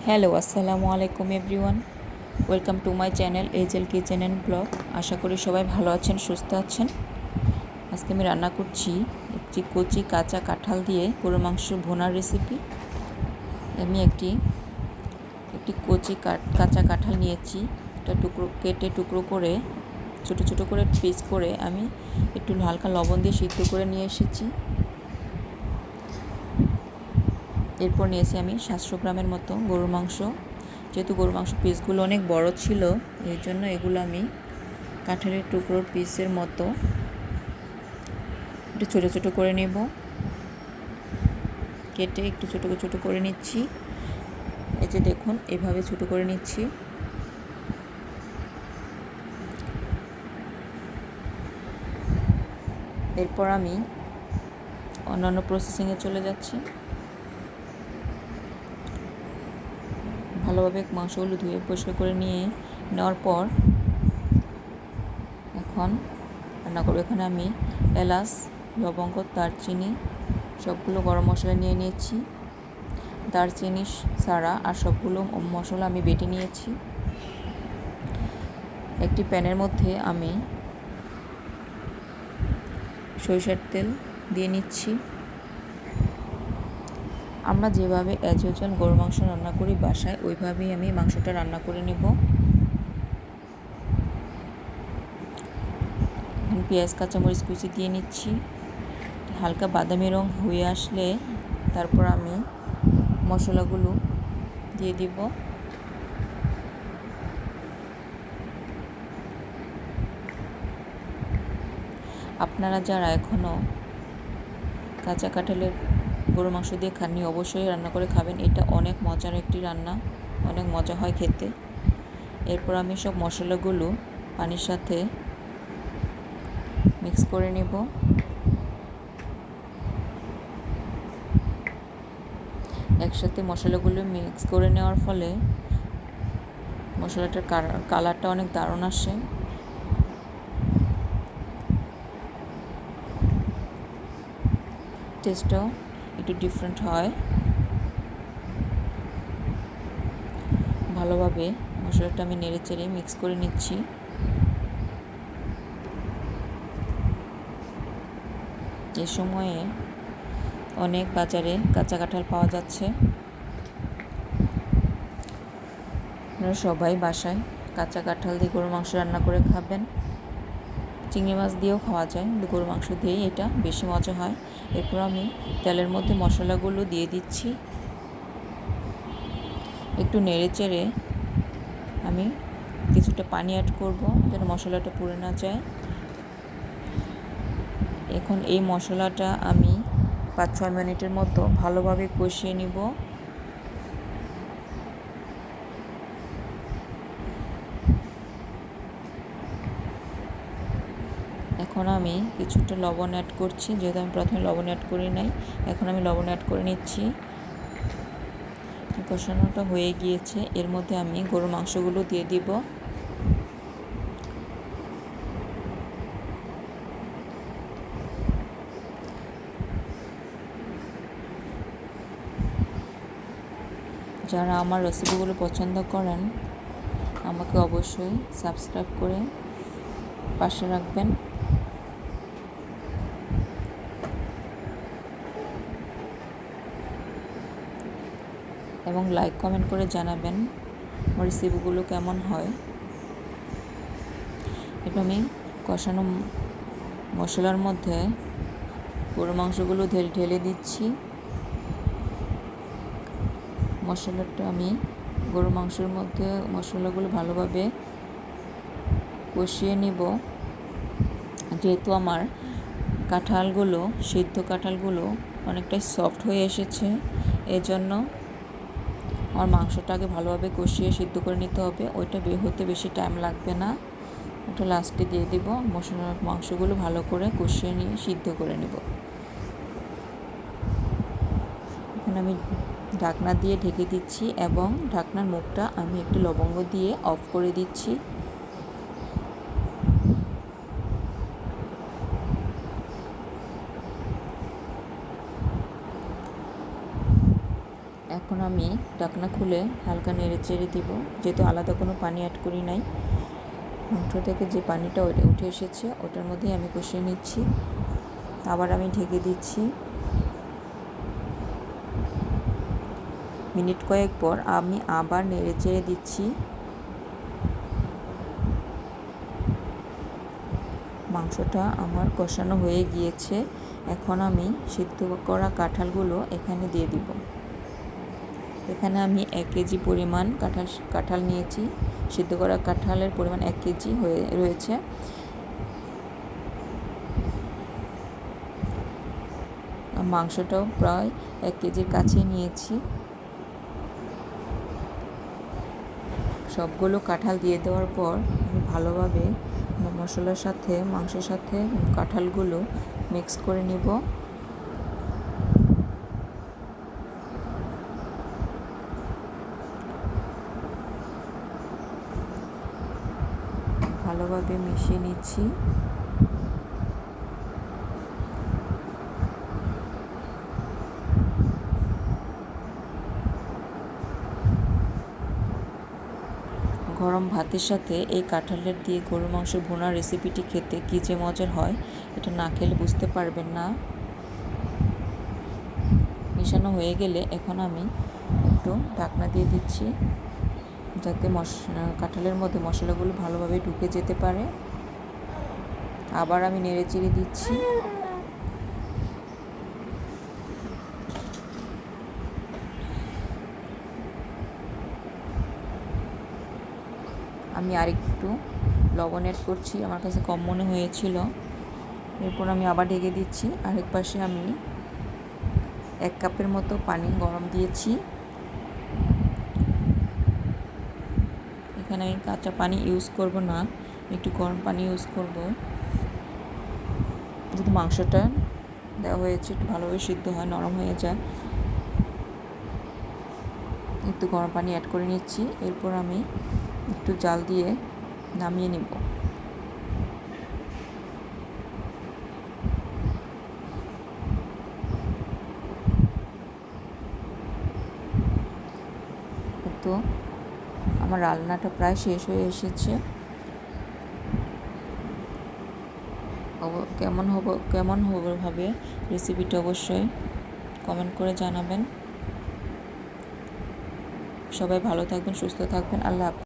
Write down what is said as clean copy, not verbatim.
Hello, আসসালামু আলাইকুম everyone. Welcome to my channel Ajel kitchen and blog. আশা করি সবাই ভালো আছেন, সুস্থ আছেন। আজকে আমি রান্না করছি একটি কচি কাঁচা কাঁঠাল দিয়ে গরুর মাংস ভুনার রেসিপি। আমি একটি কচি কাঁচা কাঁঠাল নিয়েছি। এটা টুকরো করে ছোটো ছোটো করে পিস করে আমি একটু হালকা লবণ দিয়ে সিদ্ধ করে নিয়ে এসেছি। এরপর নিয়েছি আমি 700 গ্রামের মতো গরুর মাংস। যেহেতু গরুর মাংস পিসগুলো অনেক বড় ছিল, এই জন্য এগুলো আমি কাঁঠালের টুকরোর পিসের মতো একটু ছোটো ছোটো করে নেব। কেটে একটু ছোটো ছোটো করে নিচ্ছি। এই যে দেখুন, এভাবে ছোটো করে নিচ্ছি। এরপর আমি অন্যান্য প্রসেসিংয়ে চলে যাচ্ছি। ভালোভাবে মাংসগুলো ধুয়ে পরিষ্কার করে নেওয়ার পর এখন রান্না করবো। এখানে আমি এলাচ, লবঙ্গ, দারচিনি সবগুলো গরম মশলা নিয়ে নিয়েছি। দারচিনি ছাড়া আর সবগুলো মশলা আমি বেটে নিয়েছি। একটি প্যানের মধ্যে আমি সরিষার তেল দিয়ে নিচ্ছি। আমরা যেভাবে অ্যাজ ইউজুয়াল গরুর মাংস রান্না করি বাসায়, ওইভাবেই আমি মাংসটা রান্না করে নেব। এখন পেঁয়াজ, কাঁচামরিচ কুচি দিয়ে নিচ্ছি। হালকা বাদামি রং হয়ে আসলে তারপর আমি মশলাগুলো দিয়ে দিব। আপনারা যারা এখনও কাঁচা কাঁঠালের গরুর মাংস দিয়ে খাননি, অবশ্যই রান্না করে খাবেন। এটা অনেক মজার একটি রান্না, অনেক মজা হয় খেতে। এরপর আমি সব মশলাগুলো পানির সাথে মিক্স করে নেব। একসাথে মশলাগুলো মিক্স করে নেওয়ার ফলে মশলাটার কালারটা অনেক দারুণ আসে। টেস্টটাও একটু ডিফারেন্ট হয়। ভালোভাবে মশলাটা আমি নেড়েচেড়ে মিক্স করে নিচ্ছি। এই সময়ে অনেক বাজারে কাঁচা কাঁঠাল পাওয়া যাচ্ছে। আপনারা সবাই বাসায় কাঁচা কাঁঠাল দিয়ে গরুর মাংস রান্না করে খাবেন। চিংড়ি মাছ দিয়েও খাওয়া যায়, কিন্তু গরুর মাংস দিয়েই এটা বেশি মজা হয়। এরপর আমি তেলের মধ্যে মশলাগুলো দিয়ে দিচ্ছি। একটু নেড়েচেড়ে আমি কিছুটা পানি অ্যাড করব যেন মশলাটা পুড়ে না যায়। এখন এই মশলাটা আমি 5-6 মিনিটের মতো ভালোভাবে কষিয়ে নিব। এখন আমি কিছুটা লবণ অ্যাড করছি, যেহেতু আমি প্রথমে লবণ অ্যাড করি নাই। এখন আমি লবণ অ্যাড করে নিচ্ছি। কষানোটা হয়ে গিয়েছে। এর মধ্যে আমি গরুর মাংসগুলো দিয়ে দিব। যারা আমার রেসিপিগুলো পছন্দ করেন, আমাকে অবশ্যই সাবস্ক্রাইব করে পাশে রাখবেন এবং লাইক কমেন্ট করে জানাবেন আমার রেসিপিগুলো কেমন হয়। এবার আমি কষানো মশলার মধ্যে গরুর মাংসগুলো ঢেলে দিচ্ছি। মশলাটা আমি গরুর মাংসের মধ্যে মশলাগুলো ভালোভাবে কষিয়ে নিব। যেহেতু আমার সিদ্ধ কাঁঠালগুলো অনেকটাই সফট হয়ে এসেছে, এজন্য আমার মাংসটাকে ভালোভাবে কষিয়ে সিদ্ধ করে নিতে হবে। ওইটা বের হতে বেশি টাইম লাগবে না, ওটা লাস্টে দিয়ে দিব। মাংসগুলো ভালো করে কষিয়ে নিয়ে সিদ্ধ করে নেব। এখন আমি ঢাকনা দিয়ে ঢেকে দিচ্ছি এবং ঢাকনার মুখটা আমি একটু লবঙ্গ দিয়ে অফ করে দিচ্ছি। এখন আমি ঢাকনা খুলে হালকা নেড়ে চেড়ে দিব, যেহেতু আলাদা কোনো পানি অ্যাড করি নাই। মাংস থেকে যে পানিটা উঠে এসেছে ওটার মধ্যেই আমি কষিয়ে নিচ্ছি। আবার আমি ঢেকে দিচ্ছি। মিনিট কয়েক পর আমি আবার নেড়ে চেড়ে দিচ্ছি। মাংসটা আমার কষানো হয়ে গিয়েছে। এখন আমি সিদ্ধ করা কাঁঠালগুলো এখানে দিয়ে দিব। এখানে আমি 1 কেজি পরিমাণ কাঁঠাল নিয়েছি। সিদ্ধ করা কাঁঠালের পরিমাণ 1 কেজি রয়েছে। মাংসটাও প্রায় 1 কেজির কাছে নিয়েছি। সবগুলো কাঁঠাল দিয়ে দেওয়ার পর আমি ভালোভাবে মশলার সাথে মাংসের সাথে কাঁঠালগুলো মিক্স করে নিব। ভালোভাবে মিশিয়ে নিচ্ছি। গরম ভাতের সাথে এই কাঁঠালের দিয়ে গরুর মাংস ভুনা রেসিপিটি খেতে কী যে মজার হয়, এটা না খেলে বুঝতে পারবেন না। মিশানো হয়ে গেলে এখন আমি একটু ঢাকনা দিয়ে দিচ্ছি, যাতে কাঁঠালের মধ্যে মশলাগুলো ভালোভাবে ঢুকে যেতে পারে। আবার আমি নেড়ে চেড়ে দিচ্ছি। আমি আরেকটু লবণ অ্যাড করছি, আমার কাছে কম মনে হয়েছিল। এরপর আমি আবার ঢেকে দিচ্ছি। আরেক পাশে আমি 1 কাপের মতো পানি গরম দিয়েছি। এখানে আমি কাঁচা পানি ইউজ করব না, একটু গরম পানি ইউজ করব, যদি মাংসটা দেওয়া হয়েছে একটু ভালোভাবে সিদ্ধ হয়, নরম হয়ে যায়। একটু গরম পানি অ্যাড করে নিচ্ছি। এরপর আমি একটু জাল দিয়ে নামিয়ে নিব। তো আমার রান্নাটা প্রায় শেষ হয়ে এসেছে। কেমন হবে রেসিপিটা অবশ্যই কমেন্ট করে জানাবেন। সবাই ভালো থাকবেন, সুস্থ থাকবেন। আল্লাহ হাফেজ।